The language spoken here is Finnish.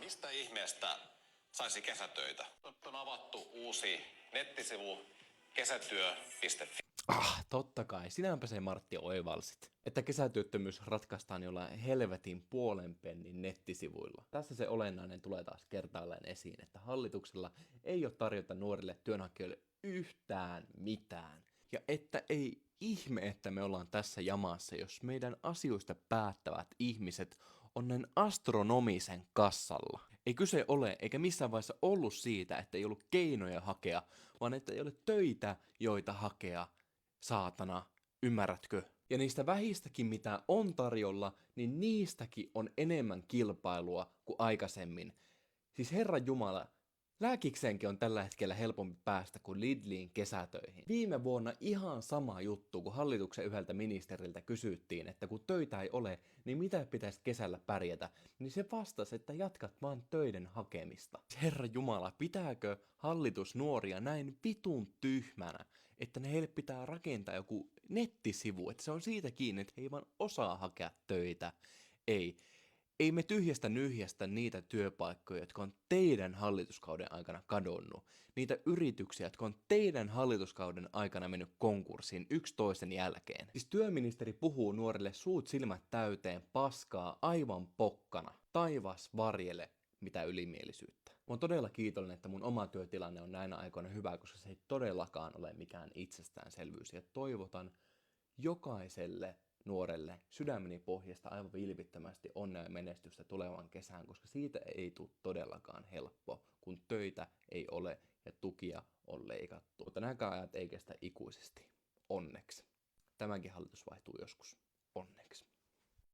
Mistä ihmeestä saisi kesätöitä? On avattu uusi nettisivu kesätyö.fi. Totta kai. Sinäpä se Martti oivalsit, että kesätyöttömyys ratkaistaan jollain helvetin puolen pennin nettisivuilla. Tässä se olennainen tulee taas kertaalleen esiin, että hallituksella ei ole tarjota nuorille työnhakijoille yhtään mitään. Ja että ei ihme, että me ollaan tässä jamassa, jos meidän asioista päättävät ihmiset on näin astronomisen kassalla. Ei kyse ole, eikä missään vaiheessa ollut siitä, että ei ollut keinoja hakea, vaan että ei ole töitä, joita hakea. Saatana, ymmärrätkö? Ja niistä vähistäkin, mitä on tarjolla, niin niistäkin on enemmän kilpailua kuin aikaisemmin. Siis Herran Jumala, lääkikseenkin on tällä hetkellä helpompi päästä kuin Lidliin kesätöihin. Viime vuonna ihan sama juttu, kun hallituksen yhdeltä ministeriltä kysyttiin, että kun töitä ei ole, niin mitä pitäisi kesällä pärjätä, niin se vastasi, että jatkat vaan töiden hakemista. Herra Jumala, pitääkö hallitus nuoria näin vitun tyhmänä, että heille pitää rakentaa joku nettisivu, että se on siitä kiinni, että he ei vaan osaa hakea töitä. Ei me tyhjästä nyhjästä niitä työpaikkoja, jotka on teidän hallituskauden aikana kadonnut. Niitä yrityksiä, jotka on teidän hallituskauden aikana mennyt konkurssiin yksi toisen jälkeen. Siis työministeri puhuu nuorille suut silmät täyteen paskaa aivan pokkana. Taivas varjele, mitä ylimielisyyttä. Mä oon todella kiitollinen, että mun oma työtilanne on näinä aikoina hyvä, koska se ei todellakaan ole mikään itsestäänselvyys. Ja toivotan jokaiselle nuorelle sydämeni pohjasta aivan vilpittömästi onnea ja menestystä tulevan kesään, koska siitä ei tule todellakaan helppo, kun töitä ei ole ja tukia on leikattu. Mutta nämäkään ajat ei kestä ikuisesti. Onneksi. Tämäkin hallitus vaihtuu joskus. Onneksi.